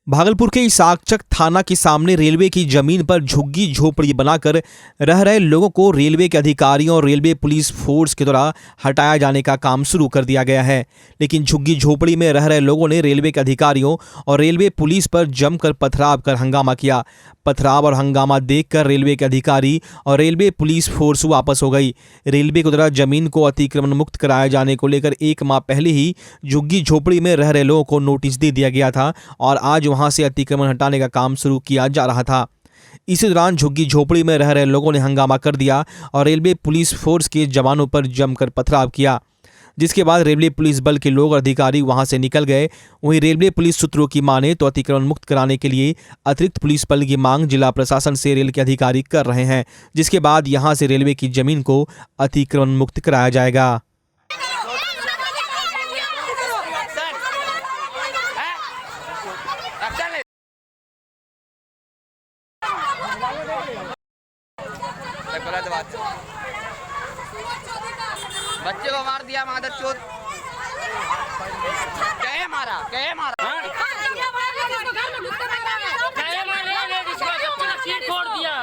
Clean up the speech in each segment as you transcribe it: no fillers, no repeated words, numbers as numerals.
भागलपुर के इसाकचक थाना के सामने रेलवे की जमीन पर झुग्गी झोपड़ी बनाकर रह रहे लोगों को रेलवे के अधिकारियों और रेलवे पुलिस फोर्स के द्वारा हटाया जाने का काम शुरू कर दिया गया है। लेकिन झुग्गी झोपड़ी में रह रहे लोगों ने रेलवे के अधिकारियों और रेलवे पुलिस पर जमकर पथराव कर हंगामा किया। पथराव और हंगामा देखकर रेलवे के अधिकारी और रेलवे पुलिस फोर्स वापस हो गई। रेलवे के द्वारा जमीन को अतिक्रमण मुक्त कराए जाने को लेकर 1 माह पहले ही झुग्गी झोपड़ी में रह रहे लोगों को नोटिस दे दिया गया था और आज वहां से अतिक्रमण हटाने का काम शुरू किया जा रहा था। इसी दौरान झुग्गी झोपड़ी में रह रहे लोगों ने हंगामा कर दिया और रेलवे पुलिस फोर्स के जवानों पर जमकर पथराव किया, जिसके बाद रेलवे पुलिस बल के लोग और अधिकारी वहां से निकल गए। वहीं रेलवे पुलिस सूत्रों की माने तो अतिक्रमण मुक्त कराने के लिए अतिरिक्त पुलिस बल की मांग जिला प्रशासन से रेल के अधिकारी कर रहे हैं, जिसके बाद यहां से रेलवे की जमीन को अतिक्रमण मुक्त कराया जाएगा। बच्चे को मार दिया मादर चोद। कहे मारा सिर फोड़ दिया,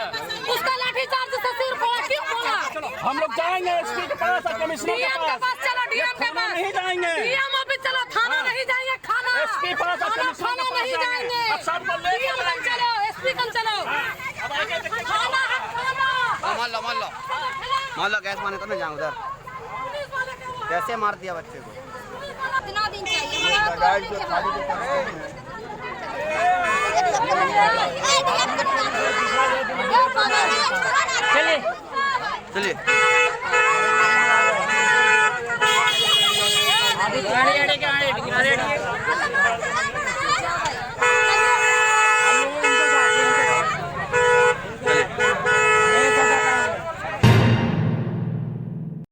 उसका लाठी चार्ज से सिर फोड़ा। क्यों फोड़ा? हम लोग जाएंगे एसपी के पास, कमिश्नर के पास। चलो डीएम के पास नहीं जाएंगे, डीएम ऑफिस चलो, थाना नहीं जाएंगे, थाना एसपी पास थाना नहीं जाएंगे। डीएम कम चलो, एसपी कम चलो, मान लो गैस माने तो मैं जाऊँ उधर। कैसे मार दिया बच्चे को? कितना दिन चाहिए? चलिए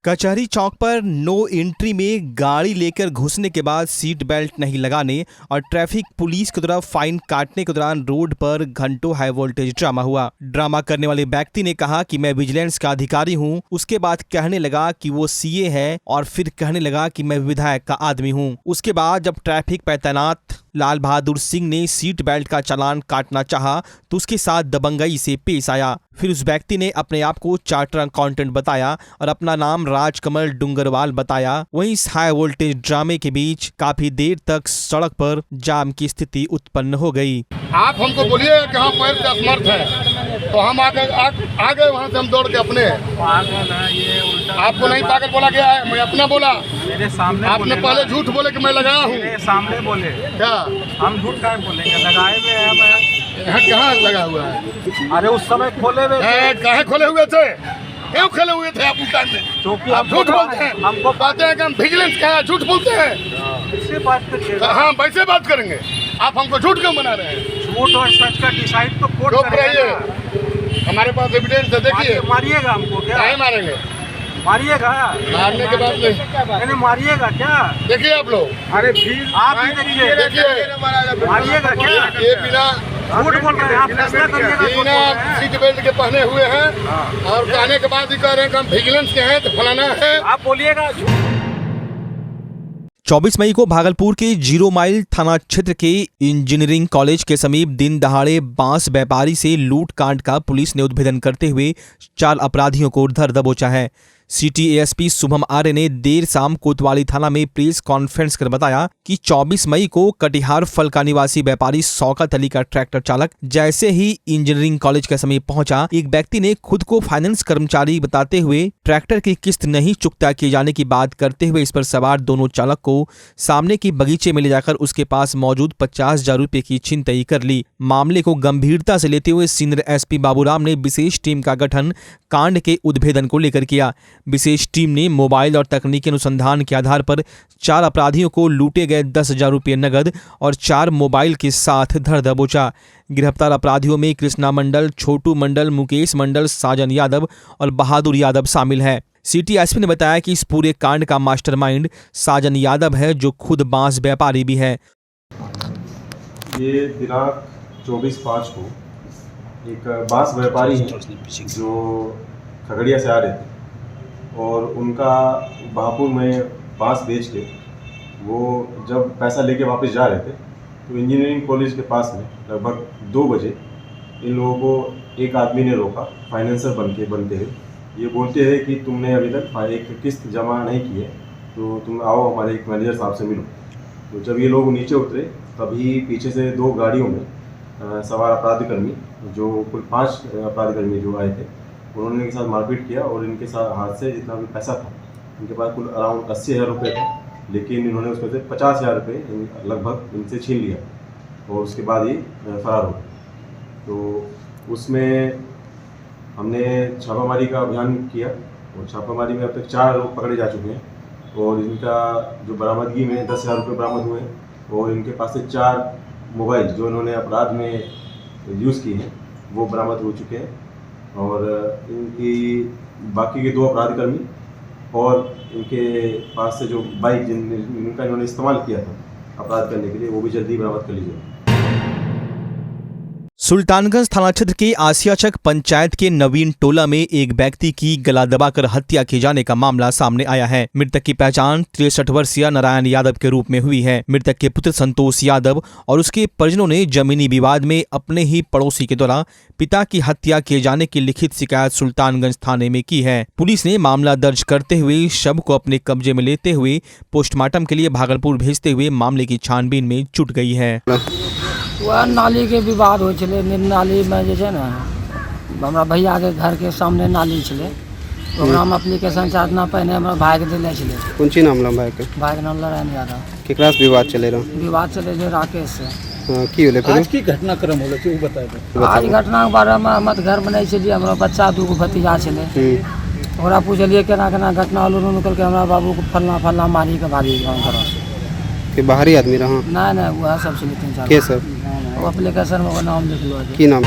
कचहरी चौक पर नो एंट्री में गाड़ी लेकर घुसने के बाद सीट बेल्ट नहीं लगाने और ट्रैफिक पुलिस के द्वारा फाइन काटने के दौरान रोड पर घंटों हाई वोल्टेज ड्रामा हुआ। ड्रामा करने वाले व्यक्ति ने कहा कि मैं विजिलेंस का अधिकारी हूं, उसके बाद कहने लगा कि वो सीए है और फिर कहने लगा कि मैं विधायक का आदमी हूं। उसके बाद जब ट्रैफिक पर तैनात लाल बहादुर सिंह ने सीट बेल्ट का चालान काटना चाहा तो उसके साथ दबंगई से पेश आया। फिर उस व्यक्ति ने अपने आप को चार्टर अकाउंटेंट बताया और अपना नाम राजकमल डुंगरवाल बताया। वहीं इस हाई वोल्टेज ड्रामे के बीच काफी देर तक सड़क पर जाम की स्थिति उत्पन्न हो गई। आप हमको बोलिए कि हम पैर से असमर्थ है तो हम आ गए वहाँ से हम दौड़ के अपने। आपको नहीं पागल बोला गया है, मैं अपना बोला। मेरे सामने आपने पहले झूठ बोले कि मैं लगाया हूँ। मेरे सामने बोले क्या हम झूठ काहे बोलेंगे? लगाए हुए हैं मैं। यहाँ कहाँ लगा हुआ है? अरे उस समय खोले हुए थे। कहाँ खोले हुए थे? क्यों खोले हुए थे आप उस टाइम में? क्योंकि आप झूठ बोलते हैं। हमको कहते हैं कि हम विजिलेंस का है, झूठ बोलते हैं। इससे बात करिए। हाँ वैसे बात करेंगे। आप हमको झूठ क्यों बना रहे हैं? झूठ और सच का डिसाइड तो कोर्ट करेगा। हमारे पास एविडेंस है, देखिए। मारिएगा हमको क्या? नहीं मारेंगे। मारिएगा? मारने के बाद नहीं मारिएगा क्या? देखिए आप लोग। अरे फिर आप ही देखिए, मारिएगा क्या? ये बिना झूठ बोल रहे हैं आप, फैसला करिएगा। बिना सीट बेल्ट के पहने हुए हैं और कहने के बाद ही कह रहे हैं कि हम विजिलेंस के हैं तो फलाना है। आप बोलिएगा। 24 मई को भागलपुर के 0 माइल थाना क्षेत्र के इंजीनियरिंग कॉलेज के समीप दिन दहाड़े बांस व्यापारी से लूट कांड का पुलिस ने उद्भेदन करते हुए 4 अपराधियों को धर दबोचा है। सिटी एएसपी शुभम आर्य ने देर शाम कोतवाली थाना में प्रेस कॉन्फ्रेंस कर बताया कि 24 मई को कटिहार फल का निवासी व्यापारी शौकत अली का ट्रैक्टर चालक जैसे ही इंजीनियरिंग कॉलेज के समीप पहुंचा, एक व्यक्ति ने खुद को फाइनेंस कर्मचारी बताते हुए ट्रैक्टर की किस्त नहीं चुकता किए जाने की बात करते हुए इस पर सवार दोनों चालक को सामने की बगीचे में ले जाकर उसके पास मौजूद 50,000 रुपए की छिनतई कर ली। मामले को गंभीरता से लेते हुए सीनियर एसपी बाबूराम ने विशेष टीम का गठन कांड के उद्भेदन को लेकर किया। विशेष टीम ने मोबाइल और तकनीकी अनुसंधान के आधार पर 4 अपराधियों को लूटे गए 10,000 रुपये नगद और 4 मोबाइल के साथ धर दबोचा। गिरफ्तार अपराधियों में कृष्णा मंडल, छोटू मंडल, मुकेश मंडल, साजन यादव और बहादुर यादव शामिल है। सिटी एसपी ने बताया कि इस पूरे कांड का मास्टरमाइंड साजन यादव है, जो खुद बांस व्यापारी भी है। ये दिनांक 24/5 को एक बांस व्यापारी है जो खगड़िया से आ रहे थे और उनका बहापुर में बांस बेच के वो जब पैसा लेके वापस जा रहे थे तो इंजीनियरिंग कॉलेज के पास में लगभग 2 बजे इन लोगों को एक आदमी ने रोका, फाइनेंसर बनते हुए। ये बोलते हैं कि तुमने अभी तक एक किस्त जमा नहीं की है, तो तुम आओ हमारे एक मैनेजर साहब से मिलो। तो जब ये लोग नीचे उतरे तभी पीछे से 2 गाड़ियों में सवार अपराधकर्मी, जो कुल 5 अपराधकर्मी जो आए थे, उन्होंने इनके साथ मारपीट किया और इनके साथ हाथ से जितना भी पैसा था, इनके पास कुल अराउंड 80,000 रुपये थे, लेकिन इन्होंने उसमें से 50,000 रुपये लगभग इनसे छीन लिया और उसके बाद ये फरार हो गए। तो उसमें हमने छापामारी का अभियान किया और छापामारी में अब तक 4 लोग पकड़े जा चुके हैं और इनका जो बरामदगी में 10,000 रुपये बरामद हुए हैं और इनके पास से 4 मोबाइल जो इन्होंने अपराध में यूज़ किए हैं वो बरामद हो चुके हैं और इनकी बाकी के 2 अपराधकर्मी और इनके पास से जो बाइक जिनका इन्होंने इस्तेमाल किया था अपराध करने के लिए, वो भी जल्दी बरामद कर लीजिए। सुल्तानगंज थाना क्षेत्र के आसियाचक पंचायत के नवीन टोला में एक व्यक्ति की गला दबाकर हत्या किए जाने का मामला सामने आया है। मृतक की पहचान 63 वर्षीय नारायण यादव के रूप में हुई है। मृतक के पुत्र संतोष यादव और उसके परिजनों ने जमीनी विवाद में अपने ही पड़ोसी के द्वारा पिता की हत्या किए जाने की लिखित शिकायत सुल्तानगंज थाने में की है। पुलिस ने मामला दर्ज करते हुए शव को अपने कब्जे में लेते हुए पोस्टमार्टम के लिए भागलपुर भेजते हुए मामले की छानबीन में जुट गई है। वह नाली के विवाद हो चले, नाली में जे छै ने हमरा भैया के घर के सामने नाली छले, ओकरा हम एप्लीकेशन चाहना पहले हमरा भाई के दिले छले। कौन ची नाम भाई के? भाई के नाम नारायण यादव। केकरा से विवाद चले रहा? विवाद चले जे राकेश से। हां, की होले फिर? आज की घटनाक्रम होले से वो बताए दे। आज घटना के बारे में हम घर में नहीं छलिए, हमरा बच्चा 2 गो भतीजा छले। ओकरा पूछलिए केना केना घटना होलो, निकल के हमरा बाबू को फलना मारी के भागी गांव तरफ के बाहरी आदमी रहा? नहीं वह सब छले 3-4 के सब वो एप्लीकेशन में नाम लिखलो है। की नाम?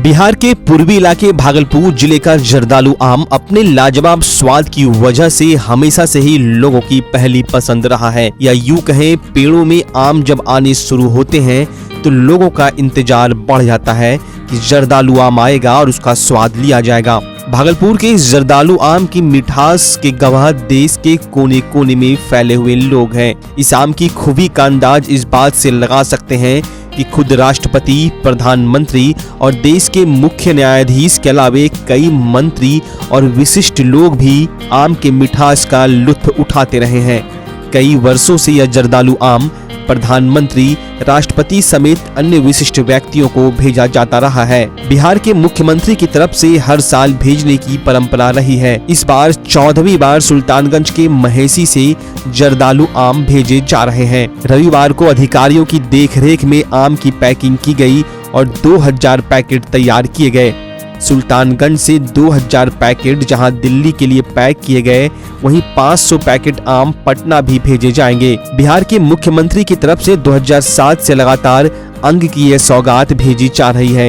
बिहार के पूर्वी इलाके भागलपुर जिले का जर्दालू आम अपने लाजवाब स्वाद की वजह से हमेशा से ही लोगों की पहली पसंद रहा है, या यूं कहें पेड़ों में आम जब आने शुरू होते हैं तो लोगों का इंतजार बढ़ जाता है कि जर्दालू आम आएगा और उसका स्वाद लिया जाएगा। भागलपुर के जर्दालू आम की मिठास के गवाह देश के कोने कोने में फैले हुए लोग हैं। इस आम की खूबी का अंदाज इस बात से लगा सकते हैं कि खुद राष्ट्रपति, प्रधानमंत्री और देश के मुख्य न्यायाधीश के अलावे कई मंत्री और विशिष्ट लोग भी आम के मिठास का लुत्फ उठाते रहे हैं। कई वर्षों से यह जर्दालू आम प्रधानमंत्री, राष्ट्रपति समेत अन्य विशिष्ट व्यक्तियों को भेजा जाता रहा है। बिहार के मुख्यमंत्री की तरफ से हर साल भेजने की परंपरा रही है। इस बार 14वीं बार सुल्तानगंज के महेसी से जर्दालू आम भेजे जा रहे हैं। रविवार को अधिकारियों की देखरेख में आम की पैकिंग की गई और 2000 पैकेट तैयार किए गए। सुल्तानगंज से 2000 पैकेट जहां दिल्ली के लिए पैक किए गए, वहीं 500 पैकेट आम पटना भी भेजे जाएंगे। बिहार के मुख्यमंत्री की तरफ से 2007 से लगातार अंग की यह सौगात भेजी जा रही है।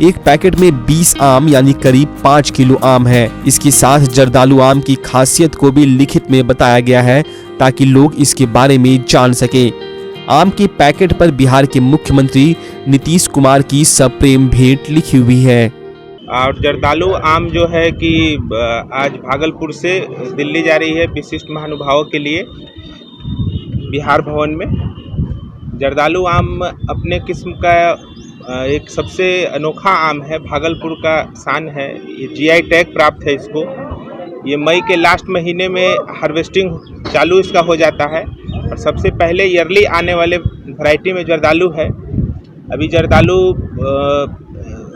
एक पैकेट में 20 आम यानी करीब 5 किलो आम है। इसके साथ जर्दालू आम की खासियत को भी लिखित में बताया गया है ताकि लोग इसके बारे में जान सके। आम के पैकेट पर बिहार के मुख्यमंत्री नीतीश कुमार की सप्रेम भेंट लिखी हुई है। और जर्दालू आम जो है कि आज भागलपुर से दिल्ली जा रही है विशिष्ट महानुभावों के लिए बिहार भवन में। जर्दालू आम अपने किस्म का एक सबसे अनोखा आम है, भागलपुर का शान है। ये जीआई टैग प्राप्त है इसको। ये मई के लास्ट महीने में हार्वेस्टिंग चालू इसका हो जाता है और सबसे पहले ईयरली आने वाले वैरायटी में जर्दालू है। अभी जर्दालू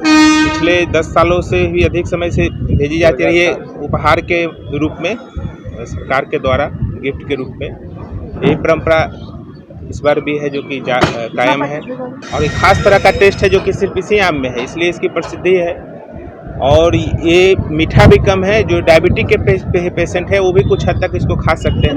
पिछले 10 सालों से भी अधिक समय से भेजी जाती रही है उपहार के रूप में, सरकार के द्वारा गिफ्ट के रूप में। यही परंपरा इस बार भी है जो कि कायम है और एक खास तरह का टेस्ट है जो कि सिर्फ इसी आम में है, इसलिए इसकी प्रसिद्धि है। और ये मीठा भी कम है, जो डायबिटिक के पेशेंट है वो भी कुछ हद तक इसको खा सकते हैं।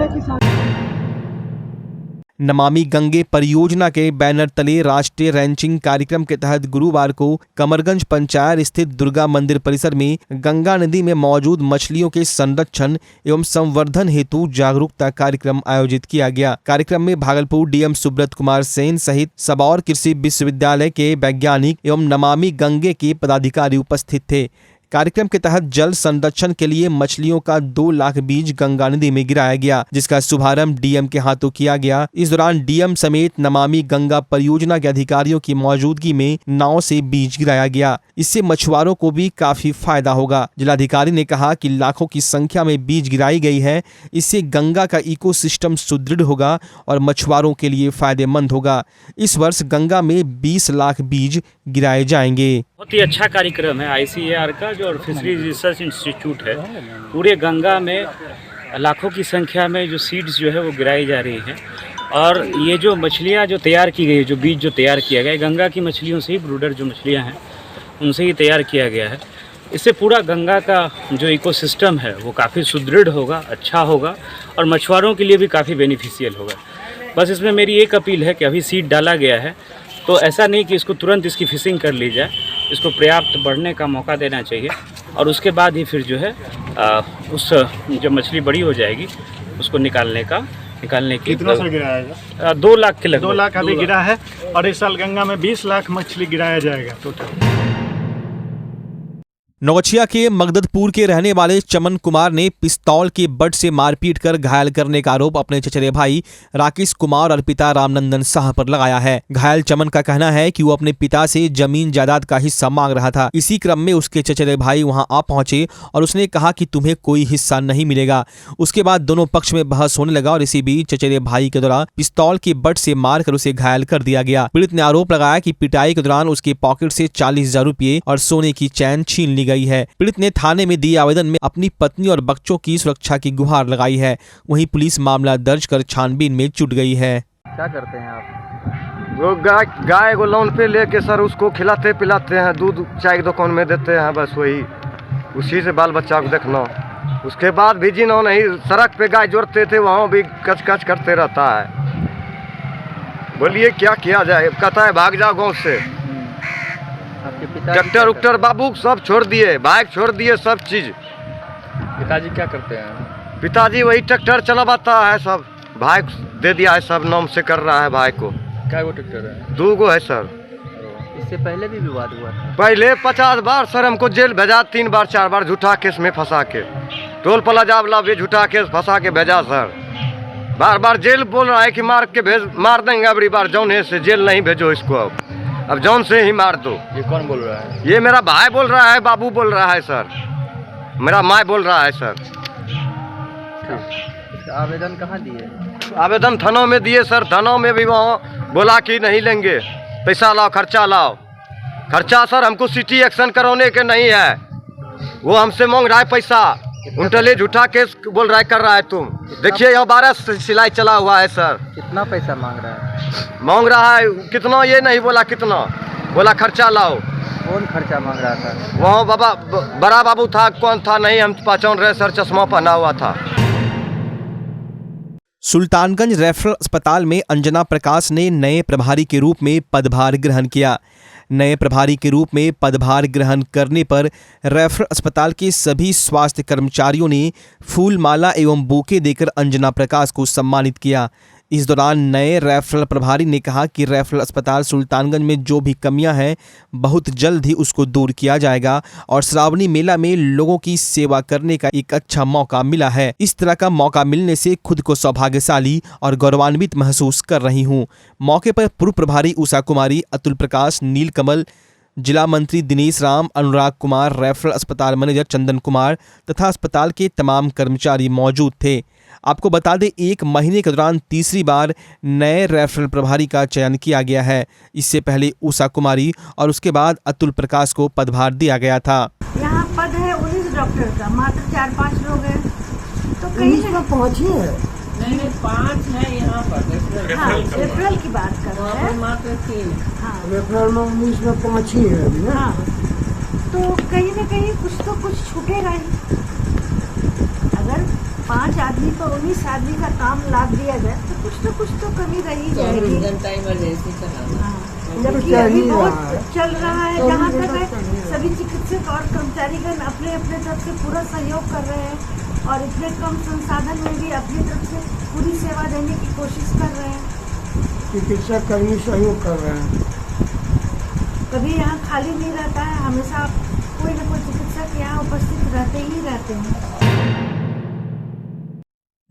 नमामि गंगे परियोजना के बैनर तले राष्ट्रीय रैंचिंग कार्यक्रम के तहत गुरुवार को कमरगंज पंचायत स्थित दुर्गा मंदिर परिसर में गंगा नदी में मौजूद मछलियों के संरक्षण एवं संवर्धन हेतु जागरूकता कार्यक्रम आयोजित किया गया। कार्यक्रम में भागलपुर डीएम सुब्रत कुमार सेन सहित सबौर कृषि विश्वविद्यालय के वैज्ञानिक एवं नमामि गंगे के पदाधिकारी उपस्थित थे। कार्यक्रम के तहत जल संरक्षण के लिए मछलियों का 2 लाख बीज गंगा नदी में गिराया गया, जिसका शुभारंभ डीएम के हाथों किया गया। इस दौरान डीएम समेत नमामि गंगा परियोजना के अधिकारियों की मौजूदगी में नाव से बीज गिराया गया। इससे मछुआरों को भी काफी फायदा होगा। जिलाधिकारी ने कहा कि लाखों की संख्या में बीज गिराई गई है, इससे गंगा का इकोसिस्टम सुदृढ़ होगा और मछुआरों के लिए फायदेमंद होगा। इस वर्ष गंगा में 20 लाख बीज गिराए जाएंगे। बहुत ही अच्छा कार्यक्रम है ICAR का जो फिशरीज रिसर्च इंस्टीट्यूट है। पूरे गंगा में लाखों की संख्या में जो सीड्स जो है वो गिराई जा रही हैं और ये जो मछलियाँ जो तैयार की गई है, जो बीज जो तैयार किया गया है, गंगा की मछलियों से ही ब्रूडर जो मछलियाँ हैं उनसे ही तैयार किया गया है। इससे पूरा गंगा का जो इकोसिस्टम है वो काफ़ी सुदृढ़ होगा, अच्छा होगा और मछुआरों के लिए भी काफ़ी बेनिफिशियल होगा। बस इसमें मेरी एक अपील है कि अभी सीड डाला गया है तो ऐसा नहीं कि इसको तुरंत इसकी फिशिंग कर ली जाए, इसको पर्याप्त बढ़ने का मौका देना चाहिए और उसके बाद ही फिर जो है उस जो मछली बड़ी हो जाएगी उसको निकालने की। कितना साल गिराएगा? 2 लाख के लगभग। 2 लाख अभी गिरा है और इस साल गंगा में 20 लाख मछली गिराया जाएगा टोटल। नौगछिया के मगददपुर के रहने वाले चमन कुमार ने पिस्तौल के बट से मारपीट कर घायल करने का आरोप अपने चचेरे भाई राकेश कुमार और पिता रामनंदन शाह पर लगाया है। घायल चमन का कहना है कि वो अपने पिता से जमीन जायदाद का हिस्सा मांग रहा था। इसी क्रम में उसके चचेरे भाई वहां आ पहुंचे और उसने कहा कि तुम्हें कोई हिस्सा नहीं मिलेगा। उसके बाद दोनों पक्ष में बहस होने लगा और इसी बीच चचेरे भाई के द्वारा पिस्तौल के बट से मारकर उसे घायल कर दिया गया। पीड़ित ने आरोप लगाया कि पिटाई के दौरान उसके पॉकेट से 40,000 रुपये और सोने की चैन छीन ली गई है। पीड़ित ने थाने में दिए आवेदन में अपनी पत्नी और बच्चों की सुरक्षा की गुहार लगाई है। वहीं पुलिस मामला दर्ज कर छानबीन में जुट गई है। क्या करते हैं आप? वो गाय को लोन पे लेके सर उसको खिलाते पिलाते हैं, दूध चाय की दुकान में देते हैं, बस वही उसी से बाल बच्चा को देखना। उसके बाद भी जिन्होंने नहीं सड़क पे गाय जोड़ते थे वहाँ भी कच कच करते रहता है। बोलिए क्या किया जाए? कहता है भाग जाओ गाँव से। ट्रैक्टर उक्टर बाबू सब छोड़ दिए, बाइक छोड़ दिए, सब चीज। पिताजी क्या करते हैं? पिताजी वही ट्रैक्टर चलाता है, सब भाई दे दिया है, सब नाम से कर रहा है भाई को। क्या वो ट्रैक्टर है? 2 गो है सर। इससे पहले भी विवाद हुआ था? पहले 50 बार सर हमको जेल भेजा, 3 बार 4 बार झूठा केस में फंसा के। टोल प्लाजा वाला भी झूठा केस फंसा के भेजा सर। बार बार जेल बोल रहा है कि मार देंगे अगली बार, जौन से जेल नहीं भेजो इसको, अब जौन से ही मार दो। ये कौन बोल रहा है? ये मेरा भाई बोल रहा है, बाबू बोल रहा है सर, मेरा माँ बोल रहा है सर। आवेदन कहाँ दिए? आवेदन थानों में दिए सर। थानों में भी वहाँ बोला कि नहीं लेंगे, पैसा लाओ, खर्चा लाओ। खर्चा सर हमको सिटी एक्शन करवाने के नहीं है, वो हमसे मांग रहा है पैसा। उल्टे झूठा केस बोल रहा है कर रहा है तुम। देखिए यहाँ 12 सिलाई चला हुआ है सर। कितना पैसा मांग रहा है? मांग रहा है कितना, ये नहीं बोला कितना, बोला खर्चा लाओ। कौन खर्चा मांग रहा था? वहाँ बाबा बड़ा बाबू था, कौन था नहीं हम पहचान रहे सर, चश्मा पहना हुआ था। सुल्तानगंज रेफरल अस्पताल में अंजना प्रकाश ने नए प्रभारी के रूप में पदभार ग्रहण किया। नए प्रभारी के रूप में पदभार ग्रहण करने पर रेफरल अस्पताल के सभी स्वास्थ्य कर्मचारियों ने फूल माला एवं बुके देकर अंजना प्रकाश को सम्मानित किया। इस दौरान नए रेफरल प्रभारी ने कहा कि रेफरल अस्पताल सुल्तानगंज में जो भी कमियां हैं बहुत जल्द ही उसको दूर किया जाएगा और श्रावणी मेला में लोगों की सेवा करने का एक अच्छा मौका मिला है। इस तरह का मौका मिलने से खुद को सौभाग्यशाली और गौरवान्वित महसूस कर रही हूं। मौके पर पूर्व प्रभारी उषा कुमारी, अतुल प्रकाश, नीलकमल, जिला मंत्री दिनेश राम, अनुराग कुमार, रेफरल अस्पताल मैनेजर चंदन कुमार तथा अस्पताल के तमाम कर्मचारी मौजूद थे। आपको बता दें 1 महीने के दौरान तीसरी बार नए रेफरल प्रभारी का चयन किया गया है। इससे पहले उषा कुमारी और उसके बाद अतुल प्रकाश को पदभार दिया गया था। यहाँ पद है 19 डॉक्टर का, मात्र 4-5 लोग हैं तो कहीं से पहुँची है। नहीं 5 है यहाँ पर। हाँ, रेफरल की बात कर रहे हैं, मात्र 3। हाँ, रेफरल में 19 में 5 ही है अभी ना। हाँ, तो कहीं ना कहीं कुछ तो कुछ छूटेगा ही। अगर 5 आदमी को 19 आदमी का काम लाभ दिया जाए तो कुछ तो कमी रही जाएगी। हाँ, जबकि अभी बहुत चल रहा है। जहाँ तक है सभी चिकित्सक और कर्मचारीगण अपने अपने तरफ से पूरा सहयोग कर रहे हैं और इतने कम संसाधन में भी अपनी तरफ से पूरी सेवा देने की कोशिश कर रहे हैं। चिकित्सा कर्मी सहयोग कर रहे हैं। कभी यहाँ खाली नहीं रहता है, हमेशा कोई न कोई चिकित्सक यहाँ उपस्थित रहते ही रहते हैं।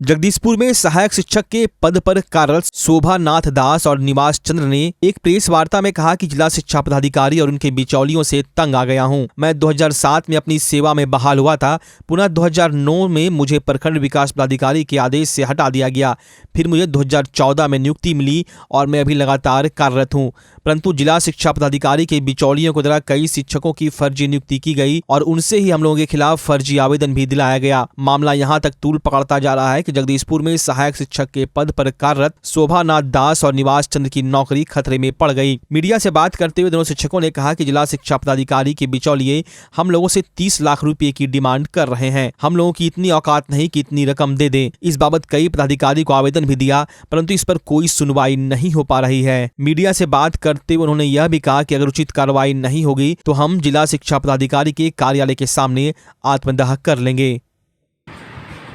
जगदीशपुर में सहायक शिक्षक के पद पर कार्यरत शोभा नाथ दास और निवास चंद्र ने एक प्रेस वार्ता में कहा कि जिला शिक्षा पदाधिकारी और उनके बिचौलियों से तंग आ गया हूं। मैं 2007 में अपनी सेवा में बहाल हुआ था। पुनः 2009 में मुझे प्रखंड विकास पदाधिकारी के आदेश से हटा दिया गया। फिर मुझे 2014 में नियुक्ति मिली और मैं अभी लगातार कार्यरत हूँ, परंतु जिला शिक्षा पदाधिकारी के बिचौलियों के द्वारा कई शिक्षकों की फर्जी नियुक्ति की गई और उनसे ही हम लोगों के खिलाफ फर्जी आवेदन भी दिलाया गया। मामला यहाँ तक तूल पकड़ता जा रहा है कि जगदीशपुर में सहायक शिक्षक के पद पर कार्यरत शोभा नाथ दास और निवास चंद्र की नौकरी खतरे में पड़ गई। मीडिया से बात करते हुए दोनों शिक्षकों ने कहा कि जिला शिक्षा पदाधिकारी के बिचौलिए हम लोगों से 30 लाख रुपए की डिमांड कर रहे हैं। हम लोगों की इतनी औकात नहीं कि इतनी रकम दे दें। इस बाबत कई पदाधिकारी को आवेदन भी दिया, परंतु इस पर कोई सुनवाई नहीं हो पा रही है। मीडिया से बात करते हुए उन्होंने यह भी कहा कि अगर उचित कार्रवाई नहीं होगी तो हम जिला शिक्षा पदाधिकारी के कार्यालय के सामने आत्मदाह कर लेंगे।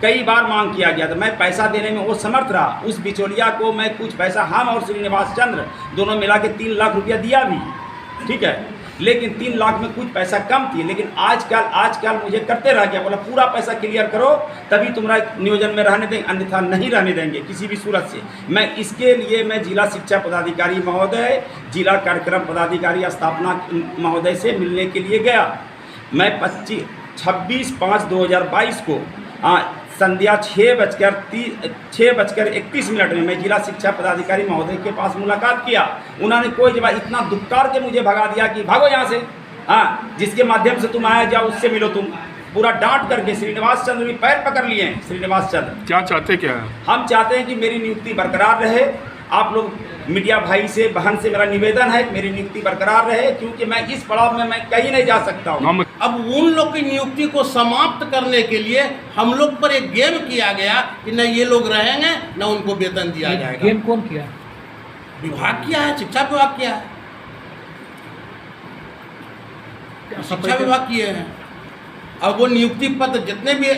कई बार मांग किया गया था, मैं पैसा देने में वो समर्थ रहा। उस बिचौलिया को मैं कुछ पैसा, हम और श्रीनिवास चंद्र दोनों मिला के 3 लाख रुपया दिया भी, ठीक है, लेकिन 3 लाख में कुछ पैसा कम थी। लेकिन आजकल मुझे करते रह गया, बोला पूरा पैसा क्लियर करो तभी तुम्हारा नियोजन में रहने देंगे, अन्यथा नहीं रहने देंगे किसी भी सूरत से। मैं इसके लिए मैं जिला शिक्षा पदाधिकारी महोदय, जिला कार्यक्रम पदाधिकारी स्थापना महोदय से मिलने के लिए गया। मैं 26/5/2022 को संध्या 6:31 में मैं जिला शिक्षा पदाधिकारी महोदय के पास मुलाकात किया। उन्होंने कोई जवाब, इतना दुक्कार के मुझे भगा दिया कि भागो यहाँ से, हाँ जिसके माध्यम से तुम आया जाओ उससे मिलो। तुम पूरा डांट करके श्रीनिवास चंद्र भी पैर पकड़ लिए हैं। श्रीनिवास चंद्र क्या चाहते क्या है? हम चाहते हैं कि मेरी नियुक्ति बरकरार रहे। आप लोग मीडिया भाई से, बहन से मेरा निवेदन है मेरी नियुक्ति बरकरार रहे, क्योंकि मैं इस पड़ाव में मैं कहीं नहीं जा सकता हूँ। अब उन लोग की नियुक्ति को समाप्त करने के लिए हम लोग पर एक गेम किया गया कि न ये लोग रहेंगे न उनको वेतन दिया जाएगा। गेम कौन किया? विभाग किया है, शिक्षा विभाग किया है, शिक्षा विभाग किए हैं। अब वो नियुक्ति पत्र जितने भी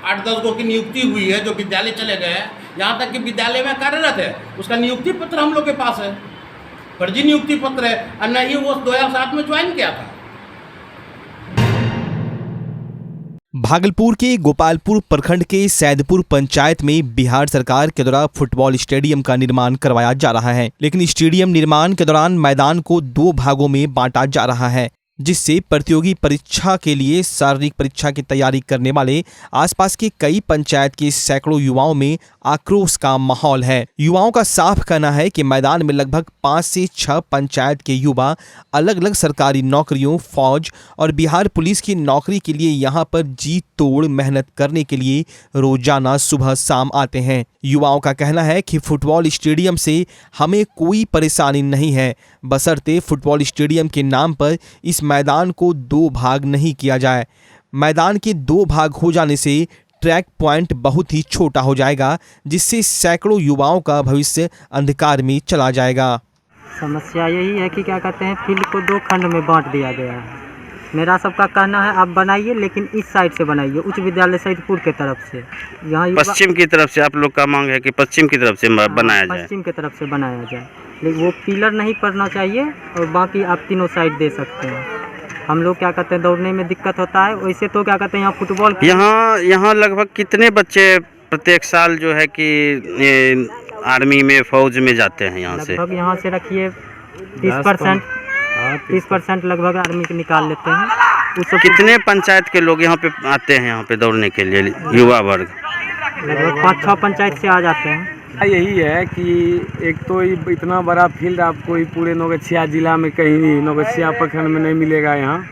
8-10 लोगों की नियुक्ति हुई है जो विद्यालय चले गए हैं, यहाँ तक कि विद्यालय में कार्यरत है, उसका नियुक्ति पत्र हम लोग के पास है, फर्जी नियुक्ति पत्र है, और न ही वो 2007 में ज्वाइन किया था। भागलपुर के गोपालपुर प्रखंड के सैदपुर पंचायत में बिहार सरकार के द्वारा फुटबॉल स्टेडियम का निर्माण करवाया जा रहा है, लेकिन स्टेडियम निर्माण के दौरान मैदान को 2 भागों में बांटा जा रहा है, जिससे प्रतियोगी परीक्षा के लिए शारीरिक परीक्षा की तैयारी करने वाले आसपास के कई पंचायत के सैकड़ों युवाओं में आक्रोश का माहौल है। युवाओं का साफ कहना है कि मैदान में लगभग 5 से 6 पंचायत के युवा अलग अलग सरकारी नौकरियों, फौज और बिहार पुलिस की नौकरी के लिए यहां पर जी तोड़ मेहनत करने के लिए रोजाना सुबह शाम आते हैं। युवाओं का कहना है कि फुटबॉल स्टेडियम से हमें कोई परेशानी नहीं है, बशर्ते फुटबॉल स्टेडियम के नाम पर इस मैदान को 2 भाग नहीं किया जाए। मैदान के 2 भाग हो जाने से ट्रैक पॉइंट बहुत ही छोटा हो जाएगा, जिससे सैकड़ों युवाओं का भविष्य अंधकार में चला जाएगा। समस्या यही है कि क्या कहते हैं, फील्ड को 2 खंड में बांट दिया गया है। मेरा सबका कहना है आप बनाइए, लेकिन इस साइड से बनाइए, उच्च विद्यालय सैदपुर के तरफ से। यहाँ पश्चिम की तरफ से आप लोग का मांग है कि पश्चिम की तरफ से बनाया जाए। पश्चिम की तरफ से बनाया जाए, लेकिन वो पिलर नहीं पड़ना चाहिए और बाकी आप तीनों साइड दे सकते हैं। हम लोग क्या कहते हैं, दौड़ने में दिक्कत होता है। वैसे तो क्या कहते हैं यहाँ फुटबॉल, यहाँ लगभग कितने बच्चे प्रत्येक साल जो है कि आर्मी में, फौज में जाते हैं यहाँ से? लगभग यहाँ से रखिए 30% लगभग आर्मी के निकाल लेते हैं। कितने पंचायत के लोग यहाँ पे आते हैं, यहाँ पे दौड़ने के लिए युवा वर्ग? लगभग 5-6 पंचायत से आ जाते हैं। यही है कि एक तो इतना बड़ा फील्ड आपको पूरे नौगछिया जिला में कहीं नहीं, नौगछिया प्रखंड में नहीं मिलेगा। यहाँ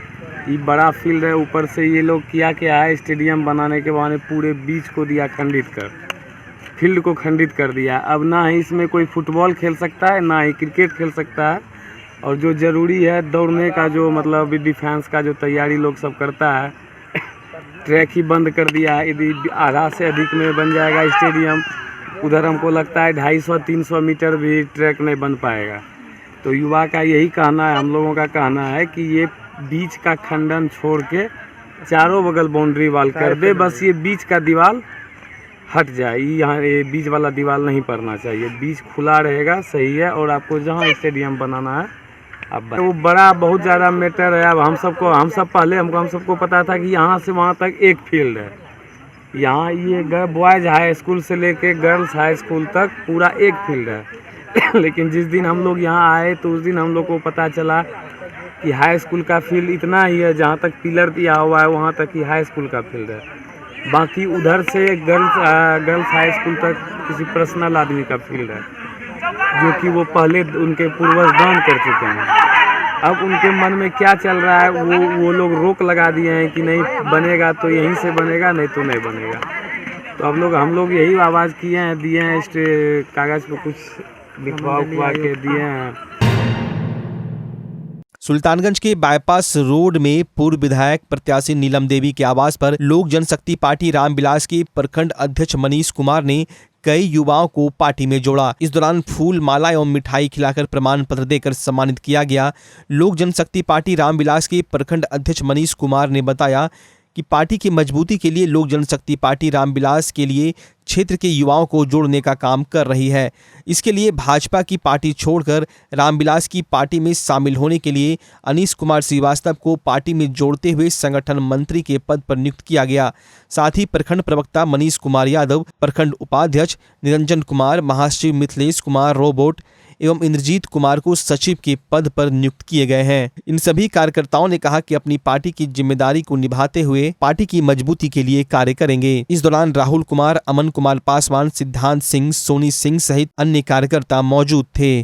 ये बड़ा फील्ड है, ऊपर से ये लोग क्या है, स्टेडियम बनाने के बहाने पूरे बीच को दिया खंडित कर, फील्ड को खंडित कर दिया। अब ना ही इसमें कोई फुटबॉल खेल सकता है, ना ही क्रिकेट खेल सकता है। और जो ज़रूरी है दौड़ने का, जो मतलब डिफेंस का जो तैयारी लोग सब करता है, ट्रैक ही बंद कर दिया है। यदि आधा से अधिक में बन जाएगा स्टेडियम, उधर हमको लगता है 250-300 मीटर भी ट्रैक नहीं बन पाएगा। तो युवा का यही कहना है, हम लोगों का कहना है कि ये बीच का खंडन छोड़ के चारों बगल बाउंड्री वाल कर दे, बस ये बीच का दीवार हट जाए। यहाँ ये बीच वाला दीवार नहीं पड़ना चाहिए, बीच खुला रहेगा, सही है। और आपको जहाँ स्टेडियम बनाना है अब वो बड़ा बहुत ज़्यादा मैटर है। अब हम सबको पता था कि यहाँ से वहाँ तक एक फील्ड है। यहाँ ये बॉयज़ हाई स्कूल से लेके गर्ल्स हाई स्कूल तक पूरा एक फील्ड है। लेकिन जिस दिन हम लोग यहाँ आए तो उस दिन हम लोग को पता चला कि हाई स्कूल का फील्ड इतना ही है, जहाँ तक पिलर दिया हुआ है वहाँ तक ही हाई स्कूल का फील्ड है। बाकी उधर से गर्ल्स हाई स्कूल तक किसी पर्सनल आदमी का फील्ड है, जो कि वो पहले उनके पूर्वज दान कर चुके हैं। अब उनके मन में क्या चल रहा है, वो लोग रोक लगा दिए हैं कि नहीं बनेगा तो यहीं से बनेगा, नहीं तो नहीं बनेगा। तो हम लोग यही आवाज़ दिए हैं कागज़ पे कुछ लिखवा के दिए हैं। सुल्तानगंज के बाईपास रोड में पूर्व विधायक प्रत्याशी नीलम देवी के आवास पर लोक जनशक्ति पार्टी रामविलास के प्रखंड अध्यक्ष मनीष कुमार ने कई युवाओं को पार्टी में जोड़ा। इस दौरान फूल माला एवं मिठाई खिलाकर प्रमाण पत्र देकर सम्मानित किया गया। लोक जनशक्ति पार्टी रामविलास के प्रखंड अध्यक्ष मनीष कुमार ने बताया कि पार्टी की मजबूती के लिए लोक जनशक्ति पार्टी रामविलास के लिए क्षेत्र के युवाओं को जोड़ने का काम कर रही है। इसके लिए भाजपा की पार्टी छोड़कर रामविलास की पार्टी में शामिल होने के लिए अनीश कुमार श्रीवास्तव को पार्टी में जोड़ते हुए संगठन मंत्री के पद पर नियुक्त किया गया। साथ ही प्रखंड प्रवक्ता मनीष कुमार यादव, प्रखंड उपाध्यक्ष निरंजन कुमार, महासचिव मिथिलेश कुमार रोबोट एवं इंद्रजीत कुमार को सचिव के पद पर नियुक्त किए गए हैं। इन सभी कार्यकर्ताओं ने कहा कि अपनी पार्टी की जिम्मेदारी को निभाते हुए पार्टी की मजबूती के लिए कार्य करेंगे। इस दौरान राहुल कुमार, अमन कुमार पासवान, सिद्धांत सिंह, सोनी सिंह सहित अन्य कार्यकर्ता मौजूद थे।